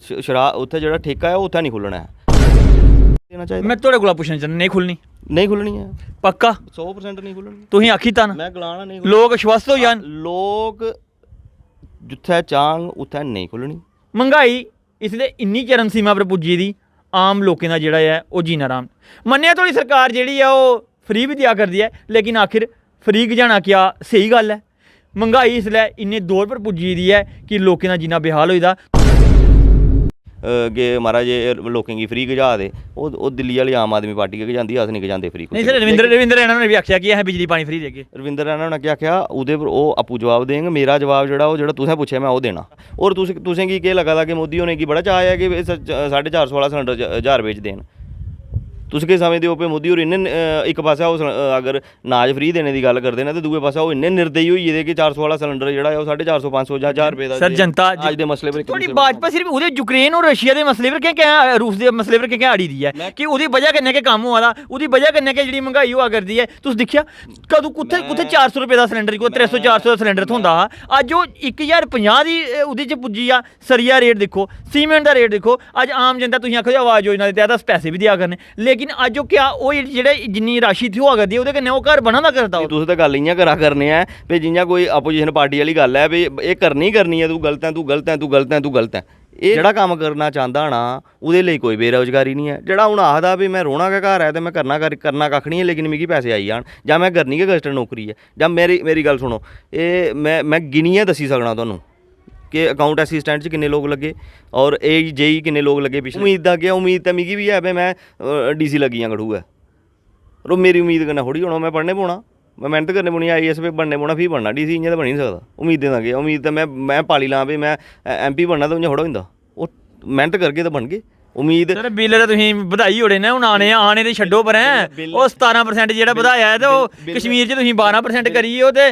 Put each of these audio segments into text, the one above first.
शराब उत्थे जेह्ड़ा ठेका है उत्थे नहीं खुल्लना है। देना चाहिए। मैं थोड़े कोला पुछना चाहना, नहीं खुलनी है पक्का 100% नहीं खुल्लनी। तुसीं आखी तन मैं गलाना नहीं लोग आश्वस्त हो जान, लोग जित्थे चाहन उत्थे नहीं खुल्लनी। महंगाई इसलिए इन्नी चरम सीमा पर पुज्जी दी, आम लोकें दा जेह्ड़ा है ओह् जीना आराम। मन्नेआ थोड़ी सरकार जेह्ड़ी है ओह् फ्री भी दिया करदी है, लेकिन आखिर फ्री जाना क्या सही गल है? महंगाई इसलै इन्ने दौर पर पुज्जी दी है कि लोकें दा जीना बेहाल होई दा। कि महाराज लोकें गी फ्री गजा दे, ओह् दिल्ली वाली आम आदमी पार्टी गै गजांदी, अस नहीं गजांदे फ्री। नहीं सर, रविंद्र रैना ने भी आखेआ कि असें बिजली पानी फ्री देगे। रविंद्र रैना ने क्या आखेआ, ओह्दे पर ओह् आपूं जवाब देंगे। मेरा जवाब जेह्ड़ा तुसें पुच्छेआ मैं ओह् देना। और तुसें गी केह् लगा दा कि मोदी होरें गी बड़ा चाऽ है कि 450 वाला सिलेंडर 1000 रपेऽ च देन? तुस केह् समझदे हो पे मोदी होर इन्ने इक पास्सै ओह् अगर नाज फ्री देने दी गल्ल करदे न ते दूए पास्सै ओह् इन्ने निर्दयी होई गेदे कि 400 वाला सिलेंडर जेह्ड़ा है ओह् 450 500 जां 1000 रपेऽ दा सर जनता अज्ज दे मसले पर थोड़ी भाजपा सिर्फ ओह्दे यूक्रेन और रशिया दे मसले पर क्या रूस दे मसले पर क्या अड़ी दी है कि ओह्दी वजह कन्नै गै कम्म होआ दा, ओह्दी वजह कन्नै गै जेह्ड़ी महंगाई होआ करदी है। तुस दिक्खेआ कदूं कुत्थै 400 रपेऽ दा सिलेंडर, कोई 300 400 दा सिलेंडर थ्होंदा हा, अज्ज ओह् 1050 दी ओह्दे च पुज्जी आ। सरिया रेट दिक्खो, सीमेंट दा रेट दिक्खो, अज्ज आम जनता तुसीं आखो आवास योजना दे तैह्त अस पैसे भी देआ करने, लेकिन अज्ज ओह् क्या ओह् जेह्ड़े जिन्नी राशि थ्होआ करदी ओह्दे कन्नै ओह् घर बना दा करदा। तुस ते गल्ल इ'यां करा करने ऐ भाई जि'यां कोई अपोजिशन पार्टी वाली गल्ल है भाई एह् करनी है, तू गलत है, तू गलत है, तू गलत है, तू गलत है। एह् जेह्ड़ा कम्म करना चांह्दा ना ओह्दे लेई कोई बेरोजगारी नहीं है। जेह्ड़ा हून आखदा भाई मैं रौह्ना गै घर है ते मैं करना कक्ख नहीं है लेकिन मिगी पैसे आई जान, जां मैं करनी गै गजटड नौकरी है, जां मेरी गल्ल सुनो, एह् मैं गिनियै दस्सी सकना तुहानूं कि अकाउंट असिस्टेंट च किन्ने लोग लगे और AJ किन्ने लोग लगे पिछले। उम्मीद दा केह्, उम्मीद ते मिगी भी है भाई मैं DC लग्गी जां कठुआ, पर मेरी उम्मीद कन्नै थोड़ी होना। मैं पढ़ने पौना, मैं मेहनत करने पौनी, IAS पे बनने पौना, फ्ही बनना। DC इ'यां ते बनी नहीं सकदा। उम्मीदें दा केह्, उम्मीद ते मैं पाली लां भाई मैं MP बनना ते इ'यां थोड़ा होंदा, ओह् मेहनत करगे ते बनगे। उम्मीद सर बिल ते तुसीं बधाई ओड़े ने, हून आने ते छड्डो पर ओह् 17% जेह्ड़ा बधाया है ते ओह् कश्मीर च तुसीं 12% करिए ओ ते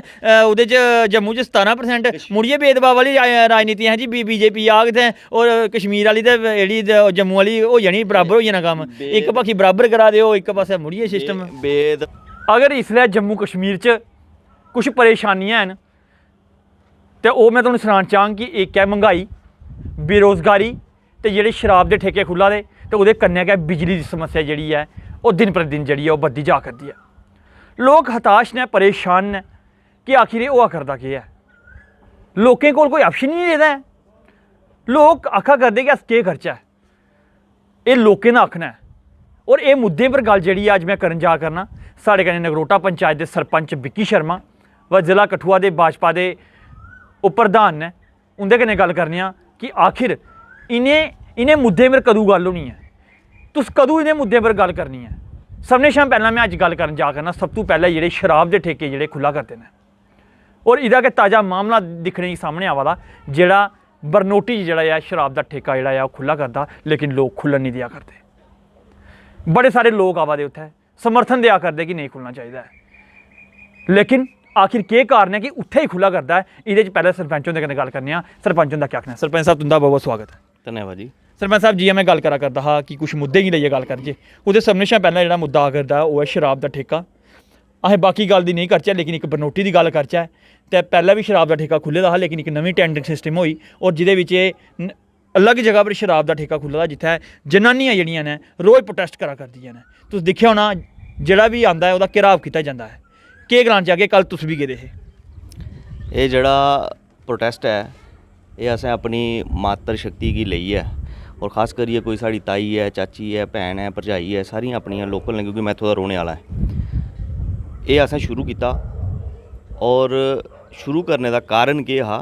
ओह्दे च जम्मू च 17%। मुड़ियै भेदभाव वाली राजनीति है जी, BJP आग ते और कश्मीर वाली ते जेह्ड़ी जम्मू वाली होई जानी, बराबर होई जाना कम्म, इक बक्खी बराबर करा दे ओ, इक पास्सै मुड़ियै सिस्टम बेद। अगर इसलै जम्मू कश्मीर च कुछ परेशानियां हैन ते ओह् मैं तुहानूं सनाना चाह्ङ कि इक है महंगाई, बेरोजगारी ते जेह्ड़े शराब दे ठेके खुल्ला दे, ते ओह्दे कन्नै गै बिजली दी समस्या जेह्ड़ी ऐ ओह् दिन प्रतिदिन जेह्ड़ी ऐ ओह् बधदी जा करदी ऐ। लोक हताश न, परेशान न कि आखिर एह् होआ करदा केह् ऐ। लोकें कोल कोई ऑप्शन ही नहीं रेह्दा ऐ। लोक आखा करदे कि अस केह् करचै, एह् लोकें दा आखना ऐ। और एह् मुद्दें पर गल्ल जेह्ड़ी ऐ अज्ज मैं करन जा करना। साढ़े कन्नै नगरोटा पंचायत दे सरपंच विक्की शर्मा व जिला कठुआ दे भाजपा दे उप प्रधान ने, उं'दे कन्नै गल्ल करने आं कि आखिर इनें मुद्दें पर कदूं गल्ल होनी है, तुस कदूं इनें मुद्दें पर गल्ल करनी है। सभनें शा पैह्लें मैं अज्ज गल्ल करन जा करना सब तों पैह्लें जेह्ड़े शराब दे ठेके जेह्ड़े खुल्ला करदे न, और एह्दा गै ताज़ा मामला दिक्खने गी सामने आवा दा, जेह्ड़ा बरनोटी जेह्ड़ा ऐ शराब दा ठेका जेह्ड़ा ऐ ओह् खुल्ला करदा, लेकिन लोग खुल्लन नहीं देआ करदे। बड़े सारे लोग आवा दे उत्थै समर्थन देआ करदे कि नेईं खुल्लना चाहिदा है, लेकिन आखिर केह् कारण है कि उत्थै ही खुल्ला करदा है। एह्दे च पैह्लें सरपंच हुंदे कन्नै गल्ल करने आं। सरपंच हुंदा केह् आखना? सरपंच साहब तुंदा बहुत बहुत स्वागत है। धन्यवाद जी। सरपंच साहब जि'यां मैं गल्ल करा करदा हा कि कुछ मुद्दे गी लेइयै गल्ल करचै, ओह्दे सभनें शा पैह्लें जेह्ड़ा मुद्दा आ करदा ओह् है शराब दा ठेका। असें बाकी गल्ल दी नेईं करचै, लेकिन इक बरनोटी दी गल्ल करचै ते पैह्लें भी शराब दा ठेका खुल्ले दा हा, लेकिन इक नमीं टेंडरिंग सिस्टम होई और जिहदे बिच एह् अलग जगह पर शराब दा ठेका खुल्ले दा जित्थै जनानियां जेह्ड़ियां न रोज़ प्रोटेस्ट करा करदियां न। तुस दिक्खेआ होना जेह्ड़ा भी आंदा है ओह्दा घेराव कीता जंदा है। केह् गलाना चाहगे, कल तुस भी गेदे हे। एह् जेह्ड़ा प्रोटेस्ट है एह् असें अपनी मातर शक्ति गी लेइयै और खास करियै कोई साढ़ी ताई है, चाची है, भैन है, भरजाई है, सारियां अपनियां लोकल ने, क्योंकि मैं इत्थूं दा रौह्ने आह्ला ऐ। एह् असें शुरू कीता और शुरू करने दा कारण केह् हा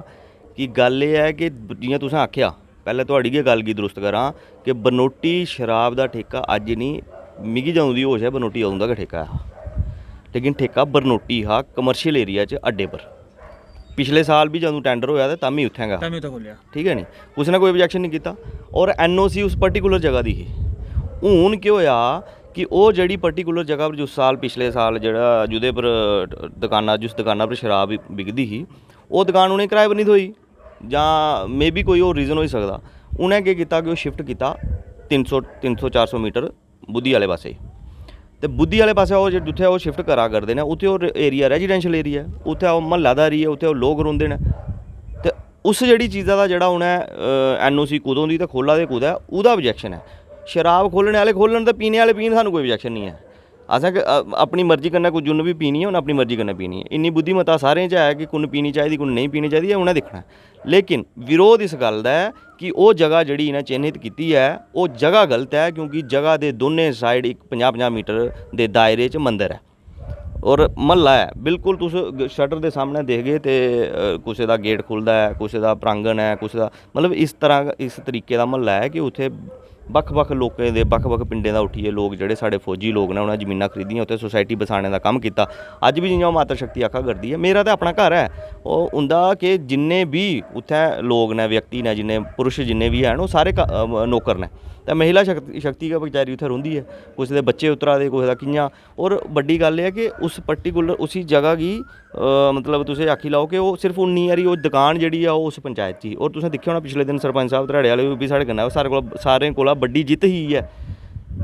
कि गल्ल एह् है कि जि'यां तुसें आखेआ, पैह्लें तुहाड़ी गै गल्ल गी दुरुस्त करां कि बरनोटी शराब दा ठेका अज्ज नहीं, मिगी जदूं दी होश है बरनोटी अदूं दा गै ठेका हा, लेकिन ठेका बरनोटी हा कमर्शियल एरिया च अड्डे पर। पिछले साल भी जदूं टेंडर होया ते तां उत्थें गै, ठीक है नी, कुसै ने कोई ऑब्जेक्शन नहीं कीता और NOC उस पर्टिकुलर जगह दी ही। हून केह् होया कि ओह् जेह्ड़ी पर्टिकुलर जगह पर जिस साल पिछले साल जेह्ड़ा जुदे पर जिस दुकाना पर शराब बिकदी ही ओह् दुकान उ'नें किराए पर नहीं थ्होई, जां मे बी कोई होर रीज़न होई सकदा। उ'नें केह् कीता कि ओह् शिफ्ट कीता 300-400 मीटर बुद्धी आह्ले पास्से, ते बुद्धी आह्ले पास्से ओह् जित्थै ओह् शिफ्ट करा करदे न उत्थै ओह् एरिया रेजिडेंशियल एरिया, उत्थै ओह् म्हल्लादारी ऐ, उत्थै ओह् लोग रौंह्दे न, ते उस ਜਿਹੜੀ ਚੀਜ਼ਾਂ ਦਾ ਜਿਹੜਾ उ'नें NOC कदों दी ते खोला ते कुदै ਉਹਦਾ ऑब्जेक्शन है। शराब खोलने वाले खोलन ते पीने वाले पीन, सानूं कोई ऑब्जेक्शन नहीं है। असें अपनी मर्जी कन्नै कोई जुन्न भी पीनी है, उन्हें अपनी मर्जी कन्नै पीनी है। इन्नी बुद्धिमत्ता सारें च है कि कुन पीनी चाहिदी कुन नहीं पीनी चाहिदी, उ'नें दिक्खना। लेकिन विरोध इस गल दा है कि वो जगह जिहड़ी इन्हें चिन्हित कीती है वो जगह गलत है, क्योंकि जगह दे दोने साइड एक 50-50 मीटर दे दायरे च मंदिर है और महल्ला है। बिल्कुल तुस शटर के सामने देखगे तो कुछ का गेट खुलता है, कुछ का प्रांगण है, कुछ का मतलब इस तरह इस तरीके का महल्ला है कि उत्थे बक्ख-बक्ख लोकें दे बक्ख-बक्ख पिंडें दा उठिए लोग जिहड़े साढ़े फौजी लोग ने, उन्हें जमीनां खरीदियां, उत्थे सोसाइटी बसाने का काम किया। अज भी जियां माता शक्ति आखा करदी है, मेरा तो अपना घर है, वो उंदा कि जिन्ने भी उत्थे लोग ने, व्यक्ति ने, जिन्ने पुरुष जिन्ने भी हैं वो सारे नौकर ने। तो महिला शक्ति का बेचारी उत्थे रौंदी है, कुछ दे बच्चे उतरा दे, कुछ दा कि'यां। और बड्डी गल है कि उस पर्टिकुलर उसी जगह की मतलब तुसें आखी लाओ कि वो सिर्फ उन्नी हारी वो दुकान जिहड़ी आ उस पंचायत च ही। और तुसें दिक्खेआ होना पिछले दिन सरपंच साहब धराड़े वाले भी साढ़े कन्नै, सारें कोला बड्डी जित्त ही है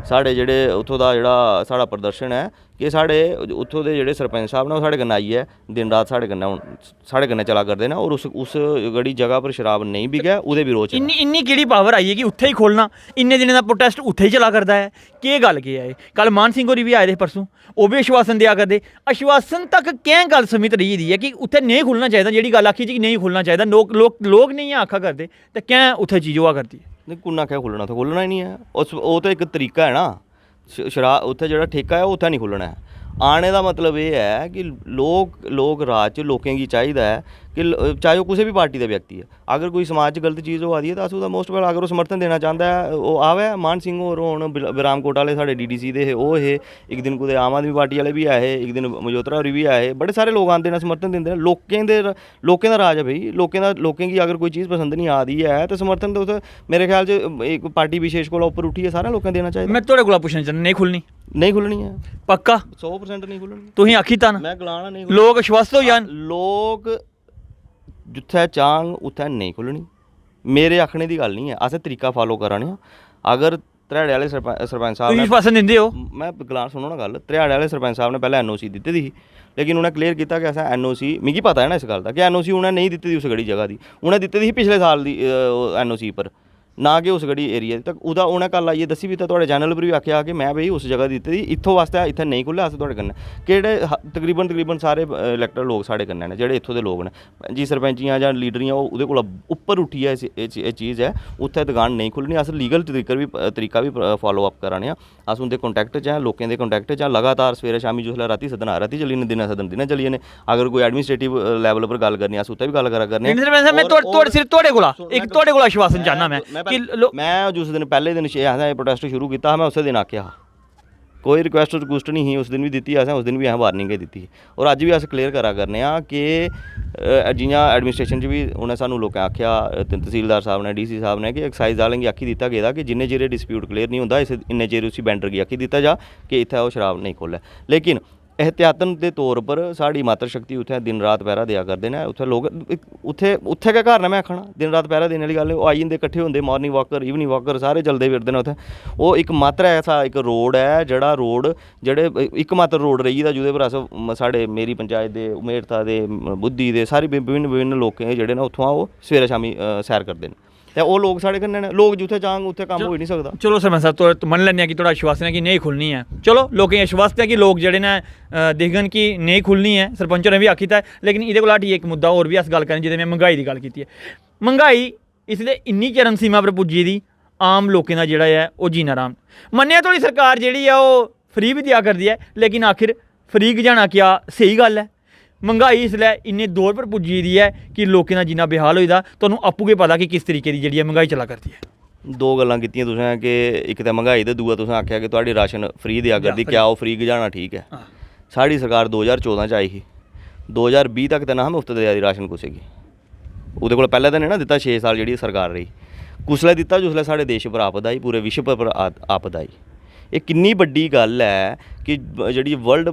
साढ़े जेह्ड़े उत्थों दा जेह्ड़ा साढ़ा प्रदर्शन है कि साढ़े उत्थों दे जेह्ड़े सरपंच साहब ने साढ़े कन्नै आइयै दिन रात साढ़े कन्नै चला करदे ने। और उस गड़ी जगह पर शराब नहीं बिकै ओह्दे विरोध च इन्नी केह्ड़ी पावर आई है कि उत्थे ही खोलना, इन्ने दिनें दा प्रोटेस्ट उत्थे ही चला करदा है। केह् गल्ल केह् है? कल मान सिंह होरी भी आए थे परसों, ओह् भी आश्वासन देआ करदे। आश्वासन तक कैं गल्ल समित रही दी है कि उत्थे नहीं खुलना चाहिदा, जेह्ड़ी गल्ल आखी जी नहीं खुलना चाहिदा, लोग नहीं आखा करदे, ते कैं उत्थे चीज़ होआ करदी है? नहीं कुन्ना क्या खुल्लना, तो खुल्लना ही नहीं है। वो तो एक तरीका है ना, शराब उत्थे जेह्ड़ा ठेका है उत्थे नहीं खुल्लना है। आने का मतलब ये है कि लोग राज च लोकें गी चाहिदा है कि चाहे वो किसी भी पार्टी का व्यक्ति है, अगर कोई समाज च गलत चीज़ होआ दी है तो अस उसदा मोस्ट वेल अगर वो समर्थन देना चाहता है वो आवे। मान सिंह होर होन, बिरामकोट वाले साढ़े DDC दे वो हे, एक दिन कुदै आम आदमी पार्टी वाले भी आए, एक दिन मजोत्रा होरी भी आए, बड़े सारे लोग आंदे ने समर्थन दिंदे ने। लोकें दा राज है भाई, लोकें गी अगर कोई चीज़ पसंद नहीं आ दी है तो समर्थन तो उत्थै मेरे ख्याल च एक पार्टी विशेष कोला उप्पर उठियै सारे लोकें देना चाहिए। मैं थोड़े कोला पुछना चाहना, नहीं खुलनी है पक्का 100% नहीं खुल्लनी। तुसीं आखी तां मैं गलाना नहीं, लोग आश्वस्त हो जान, लोग जित्थै चांग उत्थै नहीं खुल्लनी। मेरे आखने की गल नहीं है, असें तरीका फॉलो करा ने। अगर धराड़े वाले सरपंच साहब आश्वासन दिंदे हो, मैं गलान सुनो ना गल, धराड़े वाले सरपंच साहब ने पहले NOC दित्ती दी ही, लेकिन उन्हें क्लीयर किया कि असें NOC, मिगी पता है ना इस गल का कि NOC उन्हें नहीं दित्ती दी उस गड़ी जगह की, उन्हें दित्ती दी ही पिछले साल की NOC पर, ना कि उस गड़ी एरिया तक। उदा उन्हें कल आइए दसी भी थोड़े चैनल पर भी आख्या कि मैं भाई उस जगह दित्ती दी, इत्थों वास्ते इत्थै नहीं खुल्ले, अस थोड़े कन्नै केह्ड़े तकरीबन सारे इलैक्टर लोग साढ़े कन्नै ने, जेह्ड़े इत्थों दे लोग ने जी सरपंचियां जां लीडरियां ओह्दे कोला उप्पर उट्ठियै एह् चीज़ है, उत्थै दुकान नहीं खुल्लनी। अस लीगल तरीका भी फॉलो अप करा ने आं, अस उंदे कंटैक्ट च हैं, लोकें दे कंटैक्ट च हैं, लगातार सवेरे शामी जिसलै रातीं सदन रातीं चली जन्ने, दिनें सदन दिनें चली जन्ने। अगर कोई एडमिनिस्ट्रेटिव लैवल पर गल्ल करनी अस उत्थै भी गल्ल करा करने। मैं थोड़े कोला आश्वासन चाहना मैं जिस दिन पहले दिन असें प्रोटेस्ट शुरू किया मैं उस दिन आख्या कोई रिक्वेस्ट नहीं ही, उस दिन भी दित्ती असें, उस दिन भी असें वार्निंग गै दित्ती। और अज्ज भी अस क्लीयर करा करने कि जियां एडमिनिस्ट्रेशन च भी उन्हें सानूं लोकें आख्या, तहसीलदार साहब ने, DC साहब ने, कि एक्साइज वालें गी आखी दित्ता गेदा कि जिन्ने चिर डिस्प्यूट क्लीयर नहीं होंदा इन्ने चिर उसी बैंडर गी आखी दित्ता जा कि इत्थै ओह् शराब नहीं खोल्लै। लेकिन एहतियातन के तौर पर साड़ी मातर शक्ति उत्थे दिन रात पैरा दिया करते हैं। उत्थे लोग उत्थे गै घर ने, मैं आखना दिन रात पैरा देने वाली गल है। आई जंदे कट्ठे होंदे, मॉर्निंग वॉकर इवनिंग वॉकर सारे चलते फिरदे ने उत्थे। वो एक मात्र ऐसा एक रोड है जेह्ड़ा रोड जेह्ड़े एक मात्र रोड रेही दा जुदे पर अस साढ़े मेरी पंचायत दे, उमेरता दे, बुद्धी दे सारी विभिन्न लोकें जेह्ड़े ने उत्थुआं ओह् सवेरे शामी सैर करदे न। ते ओह् लोग साढ़े कन्नै ने, लोग जित्थे चाहन उत्थे कम्म हो नहीं सकदा। चलो सरपंच साहब तो मन लैने कि थोड़ा आश्वासन है कि नहीं खुलनी है, चलो लोकें आश्वस्त है कि लोग जेह्ड़े ने दिखगन कि नहीं खुलनी है। सरपंच ने भी आखी था, लेकिन एह्दे कोला हटियै एक मुद्दा होर भी अस गल्ल करें जिहदे में महंगाई दी गल्ल कीती है। महंगाई इसलै इन्नी चरम सीमा पर पुज्जी दी, आम लोकें दा जेह्ड़ा है ओह् जीना आराम। मन्नेआ थोड़ी सरकार जेह्ड़ी है ओह् फ्री भी देआ करदी है, लेकिन आखिर फ्री जाना क्या स्हेई गल्ल है? महंगाई इसलै इन्ने दौर पर पुज्जी दी है कि लोकें दा जीना बेहाल होई दा। तुहानूं आपूं गै पता कि किस तरीके दी जेह्ड़ी महंगाई चला करदी है। दो गल्लां कीतियां तुसें कि इक ते महंगाई ते दूआ तुसें आखेआ कि तुहाड़ी राशन फ्री देआ करदी, क्या ओह् फ्री गजाना ठीक है? साढ़ी सरकार 2014 च आई ही, 2020 तक ते ना मुफ्त देआ दी राशन कुसै गी। ओह्दे कोला पैह्लें ते नहीं ना दित्ता, 6 साल जेह्ड़ी सरकार रही। कुसलै दित्ता जिसलै साढ़े देश पर आपदा आई, पूरे विश्व पर आपदा आई। ਇਹ ਕਿੰਨੀ ਵੱਡੀ ਗੱਲ ਹੈ ਕਿ ਜਿਹੜੀ ਵਰਲਡ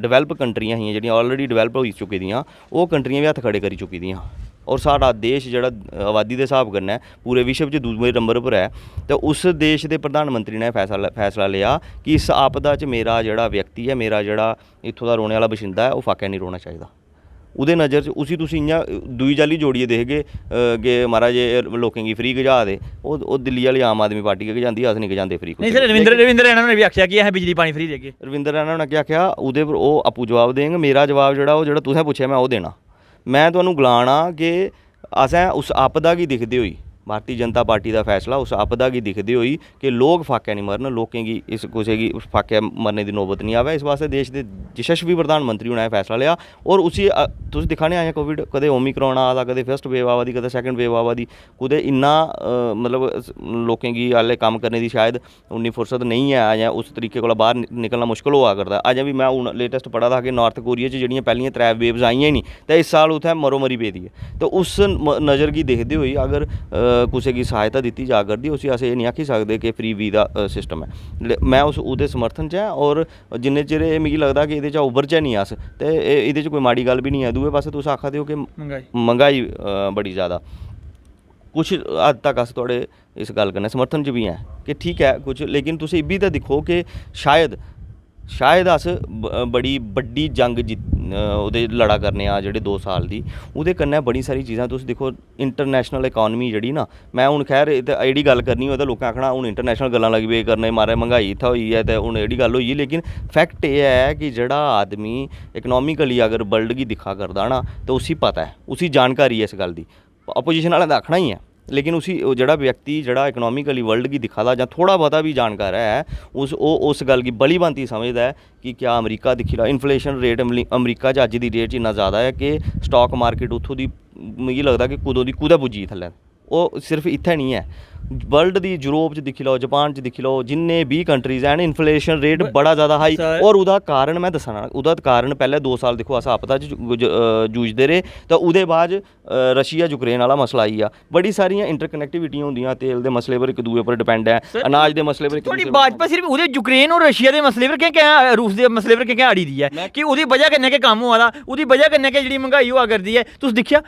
ਡਿਵੈਲਪ ਕੰਟਰੀਆਂ ਹੀ ਜਿਹੜੀਆਂ ਆਲਰੇਡੀ ਡਿਵੈਲਪ ਹੋ ਚੁੱਕੀ ਦੀਆਂ, ਉਹ ਕੰਟਰੀਆਂ ਵੀ ਹੱਥ ਖੜੇ ਕਰੀ ਚੁੱਕੀ ਦੀਆਂ। और साढ़ा देश ਜਿਹੜਾ आबादी के हिसाब कन्नै पूरे विश्व च दूसरे नंबर पर है। तो उस देश के प्रधानमंत्री ने फैसला लिया कि इस आपदा च मेरा ਜਿਹੜਾ व्यक्ति है, मेरा ਜਿਹੜਾ ਇੱਥੋਂ ਦਾ रोने वाला बशिंदा है, वो फाके नहीं रोना चाहिए। ਉਹਦੇ ਨਜ਼ਰ 'ਚ उसी तुसीं इ'यां दूई चाल्ली जोड़ियै दिखगे कि महाराज एह् लोकें गी फ्री गजा दे ओह् दिल्ली वाली आम आदमी पार्टी गै गजांदी अस नहीं गजांदे फ्री नहीं सर रविंद्र रैना ने भी आख्या कि असें बिजली पानी फ्री देगे रविंद्र रैना ने क्या आखेआ ओह्दे पर ओह् आपूं जवाब देंगे मेरा जवाब जेह्ड़ा तुसें पुच्छेआ मैं ओह् देना मैं तुहानूं गलाना कि असें उस आपदा गी दिखदे होई भारतीय जनता पार्टी का फैसला उस आपदा की दिखते हुई कि लोग फाके नहीं मरन लोकें गी इस कुसै गी फाके मरने की नौबत नहीं आवे इस वास्ते देश के यशस्वी प्रधानमंत्री उन्हें फैसला लिया और उसी तुस दिक्खा ने आए कोविड कदे ओमिक्रॉन आ दा कदे फर्स्ट वेव आवा दी कदे सैकेंड वेव आवा दी कुदै इन्ना मतलब लोकें गी हाले कम्म करने की शायद उन्नी फुर्सत नहीं है अजें उस तरीके कोला बाहर निकलना मुश्किल होआ करदा अजें भी मैं हूँ लेटेस्ट पढ़ा था कि नॉर्थ कोरिया च जेह्ड़ियां पैह्लियां 3 वेव्स आइयां नहीं तो इस साल उत्थै मरो मरी पेदी है तो उस नज़र गी दिखदे होई अगर कुसै गी सहायता दित्ती जा करदी उसी अस एह् नहीं आखी सकदे कि फ्री वी दा सिस्टम है मैं उस ओह्दे समर्थन च ऐ और जिन्ने चिर एह् मिगी लगदा कि एह्दे चा उभरचै नहीं अस ते एह्दे च कोई माड़ी गल्ल भी नहीं है दूए पास्से तुस आखा दे हो कि महंगाई बड़ी ज़्यादा कुछ हद तक अस थोड़े इस गल्ल कन्नै समर्थन च भी हैं कि ठीक है कुछ लेकिन तुस इब्बी ते दिक्खो कि शायद अस बड़ी बड्डी जंग ओह्दे लड़ा करने आ जेह्ड़े 2 साल दी ओह्दे कन्नै बड़ी सारी चीज़ां तुस दिक्खो इंटरनेशनल इकानमी जेह्ड़ी ना मैं हूँ खैर एह्ड़ी गल्ल करनी होऐ ते लोकें आखना हूँ इंटरनेशनल गल्लां लगी पे करने मारे महंगाई इत्थै होई है ते हूँ एह्ड़ी गल्ल होई लेकिन फैक्ट एह् है कि जेह्ड़ा आदमी इकनॉमिकली अगर वर्ल्ड गी दिक्खा करदा ना तो उसी पता है उसी जानकारी है इस गल्ल दी अपोजिशन आह्लें दा आखना ही है लेकिन उसी जेह्ड़ा व्यक्ति जेह्ड़ा इकनॉमिकली वर्ल्ड गी दिक्खा दा जां थोड़ा बहुता भी जानकार है उस गल्ल गी बड़ी भांति समझदा है कि क्या अमरीका दिक्खी ला इन्फ्लेशन रेट अमरीका च अज्ज दी डेट च इन्ना ज़्यादा है कि स्टॉक मार्केट उत्थों दी मिगी लगदा कि कुदों दी कुदै पुज्जी थल्लै ओह् सिर्फ इत्थै नहीं है वर्ल्ड दी यूरोप च दिक्खी लैओ जापान च दिक्खी लैओ जिन्ने भी कंट्रीज हैन इन्फ्लेशन रेट बड़ा ज़्यादा हाई और ओह्दा कारण मैं दस्सना ओह्दा कारण पैह्ले 2 साल दिक्खो अस आपदा च जूझदे रेह् तो ओह्दे बाद रशिया यूक्रेन वाला मसला आई गेआ बड़ी सारियां इंटरकनैक्टिविटियां होंदियां तेल दे मसले पर एक दूए पर डिपेंड है अनाज दे मसले पर थोड़ी भाजपा सिर्फ ओह्दे यूक्रेन और रशिया दे मसले पर क्या रूस दे मसले पर क्या अड़ी दी है कि ओह्दी वजह कन्नै गै कम्म होआ दा ओह्दी वजह कन्नै गै जेह्ड़ी महंगाई होआ करदी है तुस दिक्खेआ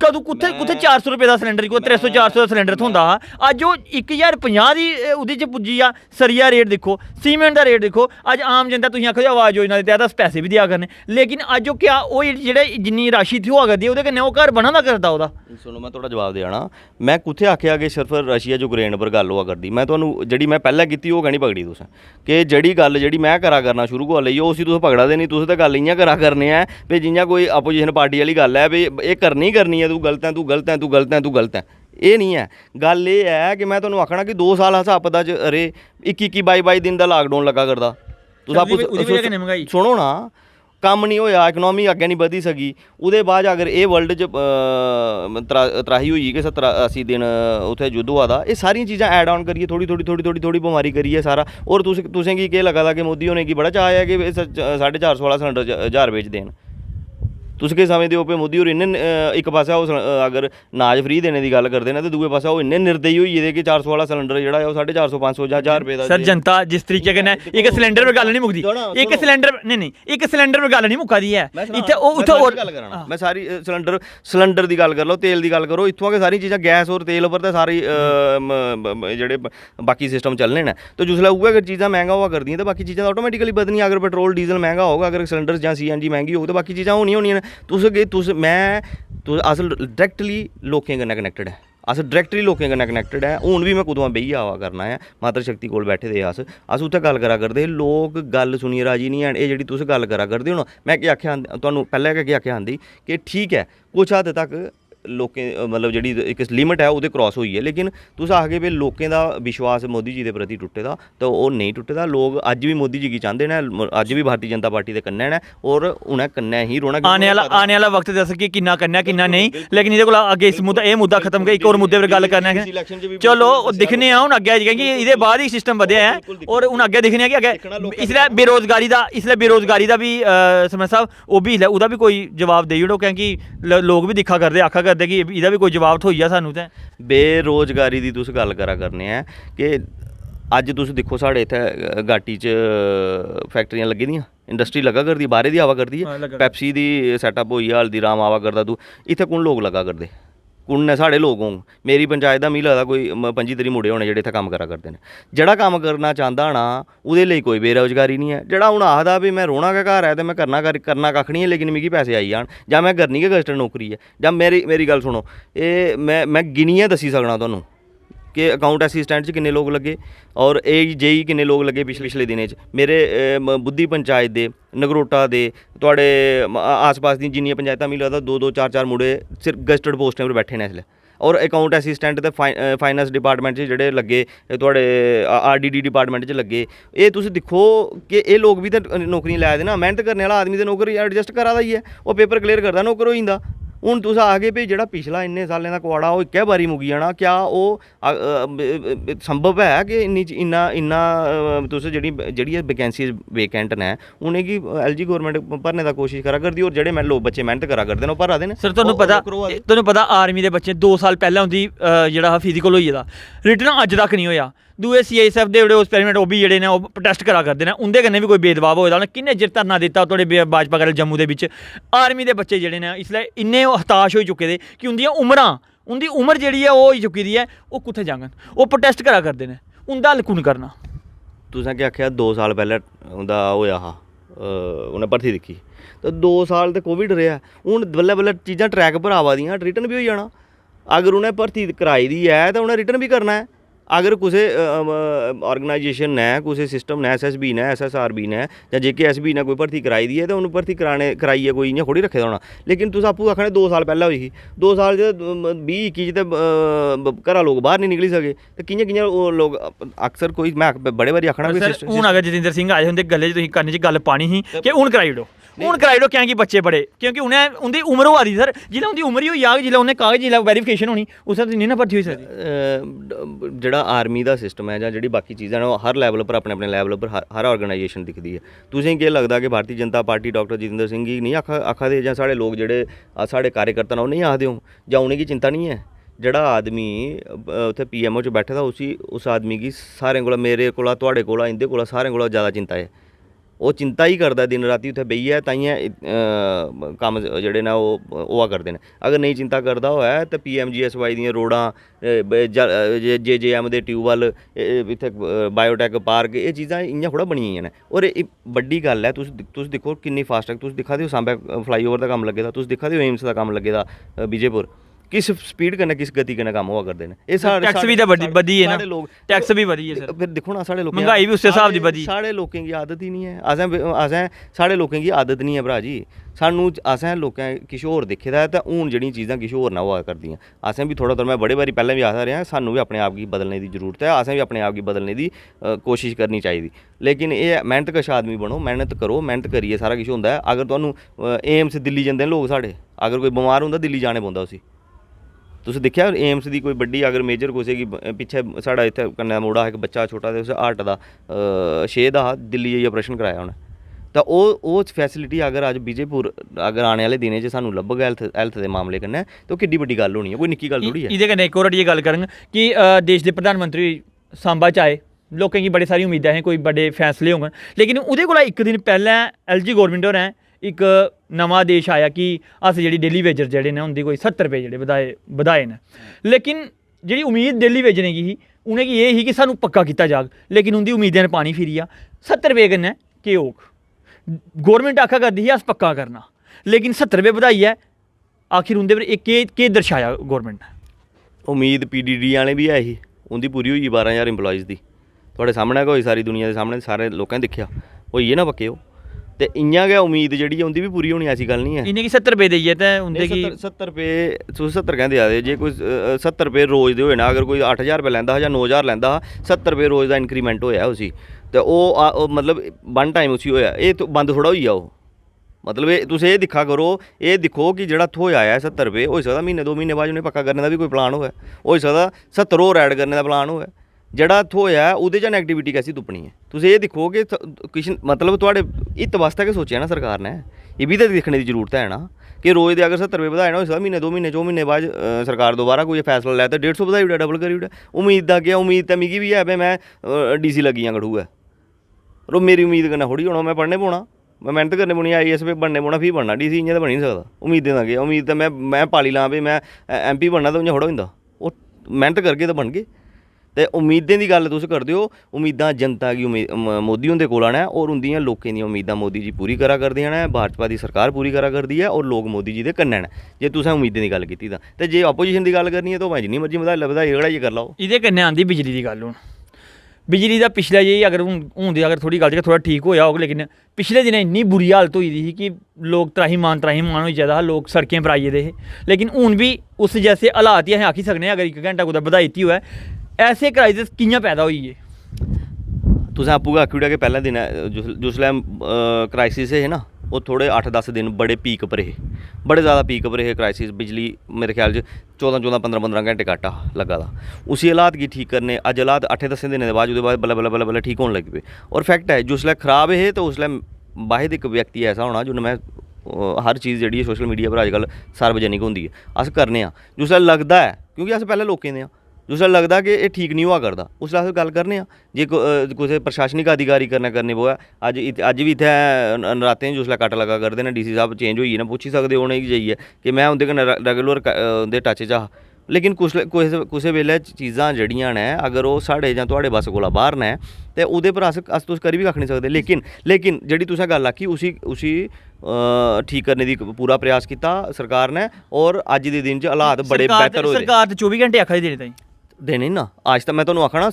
कदूं कुत्थै 400 रुपए दा सिलेंडर कोई 300 400 दा सिलेंडर थ्होंदा हा अज्ज ओह् 1050 दी ओह्दे च पुज्जी आ सरिया रेट दिक्खो सीमेंट दा रेट दिक्खो अज्ज आम जनता तुसीं आखो आवास योजना दे तैह्त अस पैसे भी देआ करने लेकिन अज्ज ओह् क्या ओह् जेह्ड़े जिन्नी राशि थ्होआ करदी ओह्दे कन्नै ओह् घर बना दा करदा ओह्दा सुनो मैं थोड़ा जवाब देना मैं कुत्थै आखेआ कि सिर्फ रशिया यूक्रेन पर गल्ल होआ करदी मैं तुहानूं जेह्ड़ी मैं पैह्लें कीती ओह् कैनी पकड़ी तुसें कि जेह्ड़ी गल्ल जेह्ड़ी मैं करा करना शुरू कोला लेइयै उसी तुस पकड़ा दे नहीं तुस ते गल्ल इ'यां करा करने ऐ भाई जि'यां कोई अपोजिशन पार्टी आह्ली गल्ल है भाई एह् करनी करनी है तू गलत है तू गलत है तू गलत है तू गलत है एह् नहीं है गल एह् है कि मैं तुहानूं आखना कि 2 साल अस आपदा च अरे 21 दिन दा लाकडाउन लग्गा करदा तुस आपूं सुनो ना कम्म नहीं होया इकनॉमी अग्गें नहीं बधी सकी ओह्दे बाद अगर एह् वर्ल्ड च त्राही होई कि 70-80 दिन उत्थै युद्ध होआ दा एह् सारियां चीज़ां ऐड ऑन करियै थोड़ी बमारी करियै सारा और तुसें गी केह् लग्गा दा कि मोदी होने गी बड़ा चाऽ है कि 450 वाला सिलेंडर 1000 बेच देन तुस केह् समझदे हो कि मोदी होर इन्ने इक पास्सै ओह् अगर नाज फ्री देने की गल्ल करदे न ते दूए पास्सै ओह् इन्ने निर्दयी होई गेदे कि 400 वाला सिलेंडर जेह्ड़ा है ओह् 450 500 जां 1000 रुपये दा सर जनता जिस तरीके कन्नै इक सिलेंडर पर गल्ल नहीं मुकदी इक सिलेंडर नहीं इक सिलेंडर पर गल्ल नहीं मुक्का दी है इत्थै ओह् उत्थै होर गल्ल कराना मैं सारी सिलेंडर दी गल्ल कर लो तेल दी गल्ल करो इत्थुआं गै सारी चीज़ां गैस और तेल उप्पर ते सारी जेह्ड़े बाकी सिस्टम चलने न तो जिसलै उ'ऐ अगर चीज़ां मैंह्गा होआ करदियां ते बाकी चीज़ां ऑटोमेटिकली बधनियां अगर पेट्रोल डीजल मैंह्गा होगा अगर सिलेंडर जां CNG मैंह्गी होग तो बाकी चीज़ां होनियां न अस डायरैक्टली लोकें कन्नै कनैक्टड है अस डायरैक्टली लोकें कन्नै कनैक्टड है हून भी मैं कुतुआं बेहियै आवा करना है मातर शक्ति कोल बैठे दे अस उत्थै गल्ल करा करदे लोक गल्ल सुनियै राजी नहीं हैन एह् जेह्ड़ी तुस गल्ल करा करदे हो ना मैं केह् आखेआ तुहानूं पैह्लें गै केह् आखेआ आंदी कि ठीक है कुछ हद तक लोकें मतलब जेह्ड़ी इक लिमिट है ओह्दे क्रॉस होई है लेकिन तुस आखगे भाई लोकें दा विश्वास मोदी जी दे प्रति टुट्टे दा तो ओह् नेईं टुट्टे दा लोक अज्ज भी मोदी जी गी चांह्दे न अज्ज भी भारतीय जनता पार्टी दे कन्नै न और उ'नें कन्नै ही रौह्ना आने आह्ला वक्त दस कि किन्ना कन्नै किन्ना नेईं लेकिन एह्दे कोला अग्गें इस मुद्दा एह् मुद्दा खत्म कर इक होर मुद्दे पर गल्ल करना है चलो दिक्खने आं हून अग्गें क्योंकि एह्दे बाद ही सिस्टम बधेआ ऐ और हून अग्गें दिक्खने आं कि अग्गें इसलै बेरोजगारी दा भी सरपंच साहब ओह् बी ओह्दा भी कोई जवाब देई ओड़ो क्योंकि लोक भी दिक्खा करदे आखा करदे कि एह्दा भी कोई जवाब थ्होई जा सानूं ते बेरोजगारी दी तुस गल्ल करा करने ऐ कि अज्ज तुस दिक्खो साढ़े इत्थै घाटी च फैक्ट्रियां लग्गी दियां इंडस्ट्री लग्गा करदी बाहरे दी आवा करदी है पैप्सी दी सैटअप होई हल्दीराम आवा करदा तू इत्थै कु'न लोग लग्गा करदे कुण ने साढ़े लोग होंग मेरी पंचायत दा मिगी लगदा कोई 25-30 मुड़े होने जेह्ड़े इत्थै कम्म करा करदे न जेह्ड़ा कम्म करना चांह्दा ना ओह्दे लेई कोई बेरोजगारी नहीं है जेह्ड़ा हून आखदा भी मैं रौह्ना गै घर ऐ ते मैं करना कक्ख नहीं है लेकिन मिगी पैसे आई जान जां मैं करनी गै गजटड नौकरी है जां मेरी गल्ल सुनो एह् मैं गिनियै दस्सी सकना तुहानूं कि अकाउंट असिस्टेंट च किन्ने लोग लगे और जेई किन्ने लोग लगे पिछले दिनें च मेरे बुद्धी पंचायत दे नगरोटा दे तुहाड़े आस पास दी जिन्नियां पंचायतां मिगी लगदा 2-2 4-4 मुड़े सिर्फ गजटड पोस्टें पर बैठे न इसलै और अकाउंट असिस्टेंट ते फाइनेंस डिपार्टमेंट च जेह्ड़े लग्गे तुहाड़े RDD डिपार्टमेंट च लग्गे एह् तुस दिक्खो कि एह् लोग बी ते नौकरियां लै दे ना मैह्नत करने आह्ला आदमी ते नौकरी एडजस्ट करा दा ही है ओह् पेपर क्लियर करदा नौकर होई जंदा हून तुस आखगे भी जेह्ड़ा पिछला इन्ने सालें दा कुआड़ा ओह् इक्कै बारी मुक्की जाना क्या ओह् संभव है कि इन्ना तुस जेह्ड़ी वैकेंसीज वेकेंट न उ'नेंगी LG गौरमेंट भरने दा कोशिश करा करदी और जेह्ड़े लोग बच्चे मेहनत करा करदे न ओह् भरा दे न सर तुहानूं पता आर्मी दे बच्चे 2 साल पैह्लें उं'दी जेह्ड़ा फिजिकल होई गेदा रिटर्न अज्ज तक नहीं होया दूए CISF दे जेह्ड़े एक्सपेरिमेंट ओह् बी जेह्ड़े ने ओह् प्रोटेस्ट करा करदे न उं'दे कन्नै बी कोई भेदभाव होए दा उ'नें किन्ने चिर धरना दित्ता थोड़े भाजपा कन्नै जम्मू दे बिच्च आर्मी दे बच्चे जेह्ड़े न इसलै इन्ने हताश होई चुके दे कि उं'दी उमर जेह्ड़ी ऐ ओह् होई चुकी दी ऐ ओह् कुत्थै जाङन ओह् प्रोटेस्ट करा करदे न उं'दा हल कु'न करना तुसें केह् आखेआ 2 साल पैह्लें उं'दा होया हा उ'नें भर्थी दिक्खी ते 2 साल ते कोविड रेहा हून बल्लें बल्लें चीज़ां ट्रैक पर आवा दियां रिटर्न बी होई जाना अगर उ'नें भर्थी कराई दी ऐ ते उ'नें रिटर्न बी करना है अगर कुसै ऑर्गेनाइजेशन ने कुसै सिस्टम ने SSB ने SSRB ने जां JKSB ने कोई भर्थी कराई दी है ते उन्हें भर्थी कराइयै कोई इ'यां थोड़ी रक्खे दा होना लेकिन तुस आपूं आखने 2 साल पैह्लें होई ही 2 साल च 20-21 च ते घरा लोग बाहर नहीं निकली सके ते कि'यां ओह् लोग अक्सर कोई मैं बड़े बारी आखना हून अगर जतिंदर सिंह आए उं'दे गले च तुसीं कन्न च गल्ल पानी ही कि हून कराई ओड़ो हून कराई ओड़ो क्योंकि बच्चे बड़े क्योंकि उं'दी उम्र होआ दी सर जिल्लै उं'दी उम्र ही होई जाग जिल्लै उ'नें कागज जिल्लै वेरीफिकेशन होनी उसलै नहीं ना भर्थी होई सकदी जेह्ड़ा आर्मी दा सिस्टम है जां जेह्ड़ी बाकी चीज़ां न ओह् हर लैवल पर अपने लैवल पर हर ऑर्गेनाइजेशन दिखदी है तुसें केह् लगदा कि भारतीय जनता पार्टी डॉक्टर जितेंद्र सिंह गी नहीं आखा दे जां साढ़े लोग जेह्ड़े साढ़े कार्यकर्ता न ओह् नहीं आखदे हों जां उ'नेंगी चिंता नहीं है जेह्ड़ा आदमी उत्थै PMO च बैठे दा उस आदमी गी सारें कोला मेरे कोला तुहाड़े कोला इं'दे कोला सारें कोला ज़्यादा चिंता है ओह् चिंता ही करदा दिन राती उत्थै बेहियै ताइयें कम्म जेह्ड़े न ओह् होआ करदे न अगर नेईं चिंता करदा होऐ ते PMGSY दियां रोडां JJM दे ट्यूबवैल इत्थै बायोटेक पार्क एह् चीज़ां इ'यां थोह्ड़ा बनी गेइयां न और एह् बड्डी गल्ल है तुस दिक्खो किन्नी फास्ट तुस दिक्खा दे हो सांबा फ्लाईओवर दा कम्म लग्गे दा तुस दिक्खा दे हो एम्स दा कम्म लग्गे दा विजयपुर किस स्पीड कन्नै किस गति कन्नै कम्म होआ करदे न एह् साढ़े टैक्स भी ते बधी है ना लोग टैक्स भी बधी है सर फिर दिक्खो ना साढ़े लोकें महंगाई भी उस्सै स्हाब दी बधी साढ़े लोकें गी आदत ही नहीं है असें साढ़े लोकें गी आदत नहीं है भ्रा जी सानूं असें लोकें किश होर दिक्खे दा ऐ ते हून जेह्ड़ियां चीज़ां किश होर ना होआ करदियां असें भी थोह्ड़ा मैं बड़े बारी पैह्लें बी आखदा रेहा सानूं भी अपने आप गी बदलने दी जरूरत है असें भी अपने आप गी बदलने दी कोशिश करनी चाहिदी लेकिन एह् मेहनत कश आदमी बनो मेहनत करो मेहनत करियै सारा किश होंदा है अगर तुहानूं एम्स दिल्ली जंदे न लोग साढ़े अगर कोई बमार होंदा दिल्ली जाने पौंदा उसी तुस दिक्खेआ एम्स दी कोई बड्डी अगर मेजर कुसै गी पिच्छे साढ़ा इत्थै कन्नै मुड़ा इक बच्चा छोटा ते उस हार्ट दा छेद हा दिल्ली जाइयै ऑपरेशन कराया उ'नें तां ओह् फैसिलिटी अगर अज्ज विजयपुर अगर आने आह्ले दिनें च सानूं लब्भग हैल्थ दे मामले कन्नै ते ओह् किड्डी बड्डी गल्ल होनी है कोई निक्की गल्ल थोड़ी है एह्दे कन्नै इक होर अड़ियै गल्ल करङ कि देश दे प्रधानमंत्री सांबा च आए लोकें गी बड़ी सारी उम्मीदां हियां कोई बड्डे फैसले होङन लेकिन ओह्दे कोला इक दिन पैह्लें LG गौरमेंट होरें इक नमां आदेश आया कि अस जेह्ड़ी डेली वेजर जेह्ड़े न उं'दी कोई 70 रपेऽ जेह्ड़े बधाए न लेकिन जेह्ड़ी उम्मीद डेली वेजरें गी ही उ'नेंगी एह् ही कि सानूं पक्का कीता जाग लेकिन उं'दी उम्मीदें ने पानी फिरी गेआ 70 रपेऽ कन्नै केह् होग गौरमेंट आखा करदी ही अस पक्का करना लेकिन 70 रपेऽ बधाइयै आखिर उं'दे पर केह् दर्शाया गौरमेंट ने उम्मीद PDD आह्लें बी है ही उं'दी पूरी होई 12,000 एम्पलॉइज़ दी थुआढ़े सामनै गै होई सारी दुनिया दे सामनै सारे लोकें दिक्खेआ होई गे ना पक्के ओह् ते इ'यां गै उम्मीद जेह्ड़ी ऐ उं'दी बी पूरी होनी ऐसी गल्ल नहीं है इ'नें गी 70 रपेऽ देइयै ते उं'दे गी 70 रपेऽ तुस 70 कैं देआ दे जे कोई 70 रपेऽ रोज़ दे होए ना अगर कोई 8,000 रपेऽ लैंदा हा जां 9,000 लैंदा हा 70 रपेऽ रोज़ दा इंक्रीमेंट होया उसी ते ओह् मतलब वन टाइम उसी होया एह् बंद थोह्ड़ा होई गेआ ओह् मतलब तुस एह् दिक्खा करो एह् दिक्खो कि जेह्ड़ा थ्होया ऐ 70 रपेऽ होई सकदा म्हीने 2 म्हीने बाद उ'नें पक्का करने दा बी कोई प्लान होई सकदा 70 होर ऐड करने दा प्लान होऐ जेह्ड़ा थ्होया ऐ ओह्दे च नैगेटिविटी कैसी तुप्पनी है तुस एह् दिक्खो कि किश मतलब थुआढ़े हित वास्तै गै सोचेआ ना सरकार ने एह् बी ते दिक्खने दी जरूरत है ना कि रोज़ दे अगर 70 रपेऽ बधाए ना होई सकदा म्हीने 2 म्हीने 4 म्हीने बाद सरकार दोबारा कोई फैसला लै ते 150 बधाई ओड़ेआ डबल करी ओड़ेआ उम्मीद दा केह् उम्मीद ते मिगी बी है भाई मैं DC लग्गी आं कठुआ रो मेरी उम्मीद कन्नै थोड़ी होना मैं पढ़ने पौना मैं मेहनत करनी पौनी IAS बनने पौना फ्ही बनना DC इ'यां ते बनी नहीं सकदा उम्मीदें दा केह् उम्मीद ते मैं पाली लां भी मैं MP बनना ते इ'यां थोड़ा होंदा ओह् मेहनत करगे ते बनगे ते उम्मीदें दी गल्ल तुस करदे हो उम्मीदां जनता गी मोदी हुंदे कोला न और उंदियां लोकें दियां उम्मीदां मोदी जी पूरी करा करदियां न भाजपा दी सरकार पूरी करा करदी ऐ और लोक मोदी जी दे कन्नै न जे तुसें उम्मीदें दी गल्ल कीती तां ते जे अपोजिशन दी गल्ल करनी ऐ तां भाई जिन्नी मर्जी बधाई रड़ाई कर लाओ ਇਹਦੇ कन्नै आंदी बिजली दी गल्ल हूँ बिजली दा पिछला जे अगर हून दी अगर थोड़ी गल्ल थोड़ा ठीक होया होग लेकिन पिछले दिनें इन्नी बुरी हालत होई दी ही कि लोग त्राहीमान होई जादा हा लोग सड़कें पर आई गेदे हे लेकिन हून भी उस जैसे हालात ही अस आखी सकने अगर 1 घैंटा कुदै बधाई दित्ती होऐ ऐसे क्राइसिस कि'यां पैदा होई गे तुसें आपूं गै आखी ओड़ेआ कि पैह्ले दिन जिसलै क्राइसिस हे ना वो थोड़े 8-10 दिन बड़े पीक पर हे बड़े ज़्यादा पीक पर हे क्राइसिस बिजली मेरे ख्याल च 14-14 15-15 घैंटे कट लग्गा दा उसी हालात गी ठीक करने अज्ज हालात 8-10 दिनें दे बाद बल्लें ठीक होने लगी पे और फैक्ट है जिसलै खराब हे तो उसलै वाहिद इक व्यक्ति ऐसा होना जिन्हें मैं हर चीज़ जी सोशल मीडिया पर अजकल सार्वजनिक होंदी है अस करने जिसलै लगदा है क्योंकि अस पैह्लें लोकें दे जिसलै लगदा कि एह् ठीक नहीं होआ करदा उसलै अस गल्ल करने जे कुसै प्रशासनिक अधिकारी करनी पवै अज्ज भी इत्थै नरातें जिसलै कट लग्गा करदे न DC साहब चेंज होई गे न पुच्छी सकदे उ'नेंगी जाइयै कि मैं उं'दे कन्नै रेगुलर उं'दे टच च हा लेकिन कुसै बेल्लै चीज़ां जेह्ड़ियां न अगर ओह् साढ़े जां तुआढ़े बस कोला बाहर न ते ओह्दे पर अस तुस करी बी कक्ख नहीं सकदे लेकिन जेह्ड़ी तुसें गल्ल आखी उसी ठीक करने दी पूरा प्रयास कीता सरकार ने और अज्ज दे दिन च हालात बड़े बेहतर होए सरकार ते 24 घैंटे आखा दी देने ताईं देने ना अज्ज तक मैं तुहानूं आखना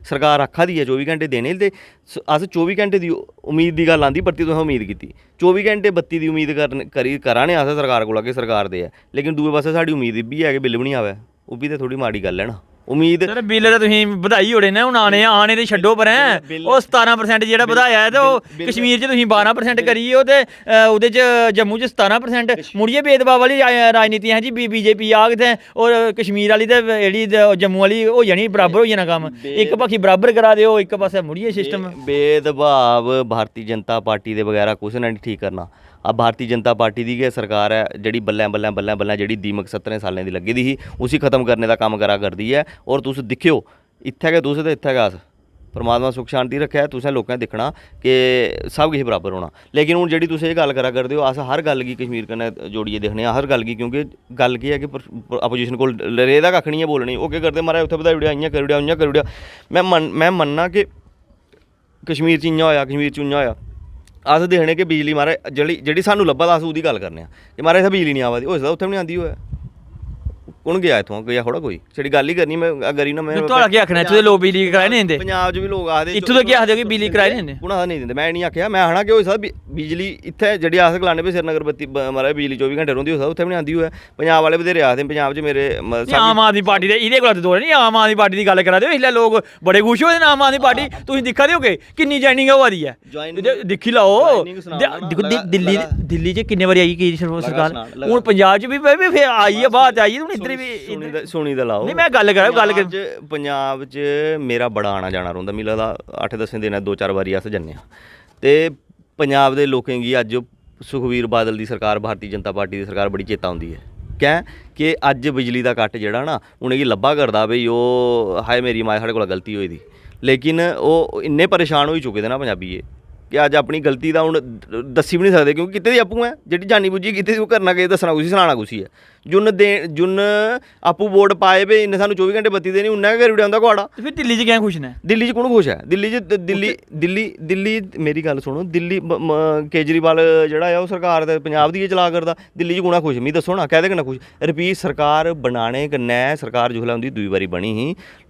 सरकार आखा दी है 24 घैंटे देने ते अस 24 घैंटे दी उम्मीद दी गल्ल आंदी बत्ती तुसें उम्मीद कीती 24 घैंटे बत्ती दी उम्मीद करा ने अस सरकार कोला कि सरकार दे है लेकिन दूए पास्से साढ़ी उम्मीद इब्बी है कि बिल भी नहीं आवे ओह् बी ते थोड़ी माड़ी गल्ल है ना उम्मीद सर बिल ते तुसीं बधाई ओड़े ने हून आने ते छड्डो पर ओह् 17% जेह्ड़ा बधाया ऐ ते ओह् कश्मीर च तुसीं 12% करिए ओह् ते ओह्दे च जम्मू च 17% मुड़ियै भेदभाव आह्ली राजनीति है जी BJP आग ते और कश्मीर आह्ली ते जेह्ड़ी जम्मू आह्ली होई जानी बराबर होई जाना कम्म इक बक्खी बराबर करा देओ इक पास्से मुड़ियै सिस्टम भेदभाव भारती जनता पार्टी दे बगैरा कुछ ने ठीक करना अब भारती जनता पार्टी दी गै सरकार है जेह्ड़ी बल्लें जेह्ड़ी दीमक 17 सालें दी लग्गी दी ही उसी खत्म करने दा कम्म करा करदी है और तुस दिक्खेओ इत्थै गै तुस ते इत्थै गै अस परमात्मा सुख शांति रक्खे तुसें लोकें दिक्खना कि सब किश बराबर होना लेकिन हून जेह्ड़ी तुस एह् गल्ल करा करदे हो अस हर गल्ल गी कश्मीर कन्नै जोड़ियै दिक्खने आं हर गल्ल गी क्योंकि गल्ल केह् है कि अपोजिशन कोल रेह्दा कक्ख निं है बोलने ओह् केह् करदे म्हाराज उत्थै बधाई ओड़ेआ इ'यां करी ओड़ेआ उ'यां करी ओड़ेआ मैं मन्नना कि कश्मीर च इ'यां होया कश्मीर च उ'यां होया अस दिक्खने कि बिजली म्हाराज जेह्ड़ी सानूं लब्भा दा अस ओह्दी गल्ल करने आं कि म्हाराज इत्थै बिजली नहीं आवा दी होई सकदा उत्थै भी नहीं आंदी होऐ कु'न गया इत्थुआं गेआ थोड़ा कोई छड़ी गल्ल ही करनी मैं करी ना मैं तुआढ़ा केह् आखना इत्थूं दे लोक बिजली कराए नहीं दिंदे पंजाब च बी लोक आखदे इत्थूं दे केह् आखदे कि बिजली कराए नहीं दिंदे कु'न आखदा नहीं दिंदे मैं नहीं आखेआ मैं आखना कि होई सकदा बिजली इत्थै जेह्ड़ी अस गलाने भाई श्रीनगर बत्ती म्हाराज बिजली 24 घैंटे रौंह्दी होई सकदा उत्थै बी नहीं आंदी होऐ पंजाब वाले बथेरे आखदे पंजाब च मेरे आम आदमी पार्टी दे एह्दे कोला ते दौड़ नहीं आम आदमी पार्टी दी गल्ल करा दे इसलै लोक बड़े खुश होए दे आम आदमी पार्टी तुसीं दिक्खा दे होगे किन्नी ज्वाइनिंग होआ दी ऐ दिक्खी लैओ दिल्ली च किन्ने बारी आई सरकार हून पंजाब च बी फिर आई है बात आई हून इद्धर बी सुनी ते लाओ नहीं मैं गल्ल करा पंजाब च मेरा बड़ा आना जाना रौंह्दा मिगी लगदा 8-10 दिन 2-4 बारी अस जन्ने आं ते पंजाब दे लोकें गी अज्ज सुखबीर बादल दी सरकार भारती जनता पार्टी दी सरकार बड़ी चेता औंदी है कैं कि अज्ज बिजली दा कट जेह्ड़ा ना उ'नेंगी लब्भा करदा भाई ओह् हाय मेरी माए साढ़े कोला गलती होई दी लेकिन ओह् इन्ने परेशान होई चुके दे ना पंजाबी कि अज्ज अपनी गलती दा हून दस्सी भी नहीं सकदे क्योंकि कीते दी आपूं है जेह्ड़ी जानी बुज्झी कीती दी ओह् करना केह् दस्सना कुसी सनाना कुसी है जुन्न आपूं वोट पाए भाई इन्ने सानूं 24 घैंटे बत्ती देनी उन्नै गै करी ओड़ेआ उं'दा घोड़ा फिर दिल्ली च क्या खुश ने दिल्ली च कु'न खुश है दिल्ली मेरी गल्ल सुनो दिल्ली केजरीवाल जेह्ड़ा है ओह् सरकार ते पंजाब दी गै चला करदा दिल्ली च कु'न खुश मिगी दस्सो ना कैह्दे कन्नै खुश रपीट सरकार बनाने कन्नै सरकार जिसलै उं'दी दूई बारी बनी ही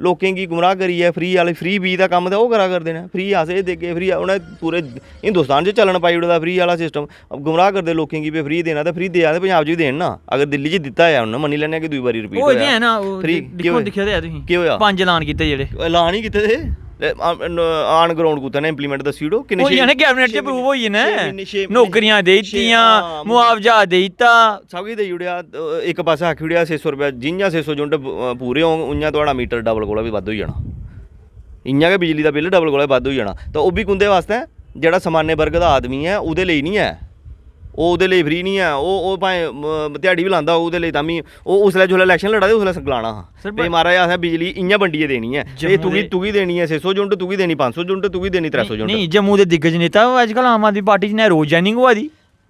लोकें गी गुमराह करियै फ्री बीज दा कम्म ते ओह् करा करदे न फ्री अस एह् देगे फ्री उ'नें पूरे हिंदुस्तान च चलन पाई ओड़े दा फ्री आह्ला सिस्टम गुमराह करदे लोकें गी फ्री देना ते फ्री देआ ते पंजाब च बी देन ना अगर दिल्ली च दित्ता है उन्नै मन्नी लैने कि दूई बारी रिपीट होया ना फ्री दिक्खेआ ते तुसीं केह् होया 5 ऐलान कीते जेह्ड़े ऐलान ही कीते थे ऑन ग्राउंड कुत्थै ने इंप्लीमेंट दस्सी ओड़ो किन्ने होई कैबिनेट च अप्रूव होई ने नौकरियां देई दित्तियां मुआवजा देई दित्ता सब किश देई ओड़ेआ इक पास्से आखी ओड़ेआ 600 रपेआ जि'यां 600 यूनिट पूरे होङ उ'यां थुआढ़ा मीटर डबल कोला बी बद्ध होई जाना इ'यां गै बिजली दा बिल डबल कोला बद्ध होई जाना ते ओह् बी कुंदे वास्ते जेह्ड़ा समान्य वर्ग दा आदमी ऐ ओह्दे लेई नहीं है ਉਹ ਉਹਦੇ ਲਈ ਫਰੀ ਨਹੀਂ ਆ, ਉਹ ਭਾਵੇਂ ਦਿਹਾੜੀ ਵੀ ਲਾਉਂਦਾ ਉਹਦੇ ਲਈ ਤਾਂ ਵੀ ਉਹ उसलै जिसलै इलैक्शन लड़ा ते उसलै गलाना हा भाई महाराज असें बिजली इ'यां बंडियै देनी ऐ, तुगी देनी ऐ 600 यूनिट, तुगी देनी 500 यूनिट, तुगी देनी 300 यूनिट। नहीं जम्मू दे दिग्गज नेता अजकल आम आदमी पार्टी च ने रोज जॉइनिंग होआ दी,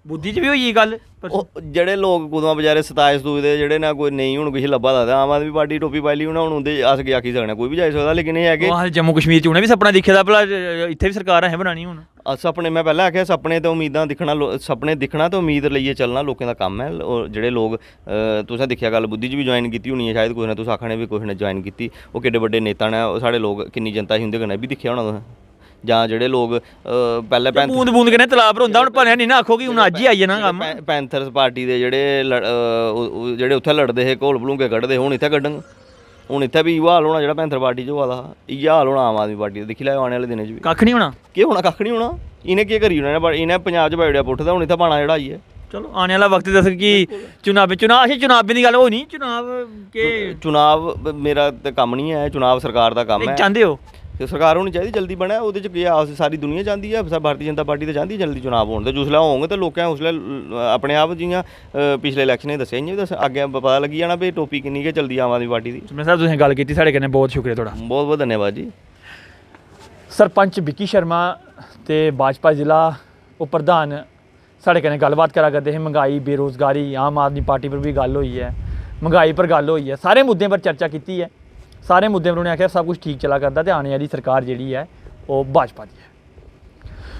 बुद्धि च भी होई गल। ਉਹ ਜਿਹੜੇ ਲੋਕ ਕੁਦੋਂ ਬੇਚਾਰੇ ਸਤਾਏ ਸਤੂਏ ਦੇ ਜਿਹੜੇ ਨਾ ਕੋਈ ਨਹੀਂ ਹੁਣ ਕੁਛ ਲੱਭਾ ਦਾ ਆਮ ਆਦਮੀ ਪਾਰਟੀ ਟੋਪੀ ਪਾਈ ਲਈ ਹੁਣ ਉਹਦੇ ਅਸ ਕੇ ਆਖੀ ਸਕਣਾ ਕੋਈ ਵੀ ਜਾਈ ਸਕਦਾ, ਲੇਕਿਨ ਇਹ ਹੈ ਕਿ ਜੰਮੂ ਕਸ਼ਮੀਰ ਚ ਉਹਨੇ ਵੀ ਸੁਪਨਾ ਦੇਖਿਆ ਦਾ ਭਲਾ ਇੱਥੇ ਵੀ ਸਰਕਾਰ ਹੈ ਬਣਾਣੀ ਹੁਣ। ਸੁਪਨੇ ਮੈਂ ਪਹਿਲਾਂ ਆਖਿਆ ਸੁਪਨੇ ਤੇ ਉਮੀਦਾਂ ਦਿਖਣਾ, ਸੁਪਨੇ ਦਿਖਣਾ ਤੇ ਉਮੀਦ ਲਈਏ ਚੱਲਣਾ ਲੋਕਾਂ ਦਾ ਕੰਮ ਹੈ। ਜਿਹੜੇ ਲੋਕ ਤੁਸੀਂ ਦੇਖਿਆ ਗੱਲ ਬੁੱਧੀ 'ਚ ਵੀ ਜੁਆਇਨ ਕੀਤੀ ਹੋਣੀ ਹੈ ਸ਼ਾਇਦ, ਕੋਈ ਨਾ ਤੁਸੀਂ ਆਖਣੇ ਵੀ ਕੋਈ ਨੇ ਜੁਆਇਨ ਕੀਤੀ, ਉਹ ਕਿੱਡੇ ਵੱਡੇ ਨੇਤਾ ਨੇ, ਸਾਡੇ ਲੋਕ ਕਿੰਨੀ ਜਨਤਾ ਸੀ ਹੁੰਦੇ ਕਨੇ ਵੀ ਦਿਖਿਆ ਹੋਣਾ ਤੁਸੀਂ, ਜਾਂ ਜਿਹੜੇ ਲੋਕ ਪਹਿਲੇ ਬੂੰਦ ਬੂੰਦ ਕਹਿੰਦੇ ਤਲਾਬ ਭਰੋਂਦਾ, ਹੁਣ ਭਲਿਆ ਨਹੀਂ ਨਾ ਆਖੋ ਕਿ ਹੁਣ ਅੱਜ ਹੀ ਆਈ ਜਾਣਾ ਕੰਮ। ਪੈਂਥਰਸ ਪਾਰਟੀ ਦੇ ਜਿਹੜੇ ਉੱਥੇ ਲੜਦੇ ਸੀ ਘੋਲ ਭਲੂੰਗੇ ਕੱਢਦੇ, ਹੁਣ ਇੱਥੇ ਕੱਢਣ, ਹੁਣ ਇੱਥੇ ਵੀ ਇਹੋ ਹਾਲ ਹੋਣਾ ਜਿਹੜਾ ਪੈਂਥਰ ਪਾਰਟੀ 'ਚ ਹੋਆ ਦਾ, ਇਹ ਹਾਲ ਹੋਣਾ ਆਮ ਆਦਮੀ ਪਾਰਟੀ ਦਾ। ਦੇਖੀ ਲੈ ਆਉਣ ਵਾਲੇ ਦਿਨਾਂ 'ਚ ਵੀ ਕੱਖ ਨਹੀਂ ਹੋਣਾ, ਕੀ ਹੋਣਾ, ਕੱਖ ਨਹੀਂ ਹੋਣਾ। ਇਹਨੇ ਕੀ ਕਰੀ ਹੋਣਾ, ਇਹਨੇ ਪੰਜਾਬ 'ਚ ਬਾਈੜਿਆ ਪੁੱਟਦਾ, ਹੁਣ ਇੱਥੇ ਪਾਣਾ ਚੜਾਈ ਹੈ। ਚਲੋ ਆने वाला वक्त दस कि चुनाव चुनाव ਦੀ ਗੱਲ ਹੋ ਨਹੀਂ, ਚੁਣਾਵ ਮੇਰਾ ਤਾਂ ਕੰਮ ਨਹੀਂ ਹੈ, ਚੁਣਾਵ ਸਰਕਾਰ ਦਾ ਕੰਮ ਹੈ। ਚਾਹੁੰਦੇ ਹੋ ਤੇ ਸਰਕਾਰ ਹੋਣੀ ਚਾਹੀਦੀ ਜਲਦੀ ਬਣੇ, ਉਹਦੇ 'ਚ ਕੀ ਆ, ਸਾਰੀ ਦੁਨੀਆ ਚਾਹੁੰਦੀ ਹੈ, ਭਾਰਤੀ ਜਨਤਾ ਪਾਰਟੀ ਤਾਂ ਚਾਹੁੰਦੀ ਜਲਦੀ ਚੁਣਾਵ ਹੋਣ ਤੇ ਜਿਸਲੇ ਹੋਣਗੇ ਤਾਂ ਲੋਕਾਂ ਉਸਲੇ ਆਪਣੇ ਆਪ ਜਿਹੀਆਂ ਪਿਛਲੇ ਇਲੈਕਸ਼ਨ ਨੇ ਦੱਸਿਆ ਹੀ ਦੱਸ ਅੱਗੇ ਪਤਾ ਲੱਗੀ ਜਾਣਾ ਵੀ ਟੋਪੀ ਕਿੰਨੀ ਕੁ ਚੱਲਦੀ ਆਮ ਆਦਮੀ ਪਾਰਟੀ ਦੀ। ਮੈਂ ਸਾਹਿਬ ਤੁਸੀਂ ਗੱਲ ਕੀਤੀ ਸਾਡੇ ਕਹਿੰਦੇ ਬਹੁਤ ਸ਼ੁਕਰੀਆ ਤੁਹਾਡਾ, ਬਹੁਤ ਬਹੁਤ ਧੰਨਵਾਦ ਜੀ। ਸਰਪੰਚ ਵਿੱਕੀ ਸ਼ਰਮਾ ਤੇ ਭਾਜਪਾ ਜ਼ਿਲ੍ਹਾ ਉਪ ਪ੍ਰਧਾਨ ਸਾਡੇ कन्नै गलबात करा करते हैं। महंगाई, बेरोज़गारी, आम आदमी पार्टी पर भी गल हुई है, महंगाई पर गल हुई है, सारे मुद्दों पर चर्चा की है। सारे मुद्दे पर उन्हें आख्या सब कुछ ठीक चला करता, तो आने वाली सरकार जी है वो भाजपा की है।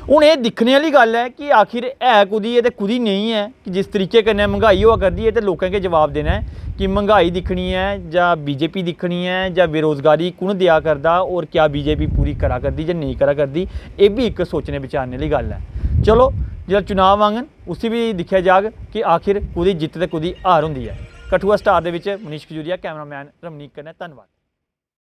हुण ये दिक्खने वाली गल है कि आखिर है कुदी है तो कुदी नहीं है, कि जिस तरीके कन्नै महंगाई हुआ करती है तो लोगों के जवाब देना है कि महंगाई दिक्खनी है या बीजेपी दिक्खनी है या बेरोज़गारी कुण दिया करदा, और क्या बीजेपी पूरी करा करदी या नहीं करा करदी, ये भी एक सोचने विचारने वाली गल है। चलो जो चुनाव आंगन उसी भी दिखा जाग कि आखिर कुदी जित ते कुदी हार हुंदी है। कठुआ स्टार दे विच मनीष खजूरिया, कैमरामैन रमनीक कन्नै, धन्नवाद।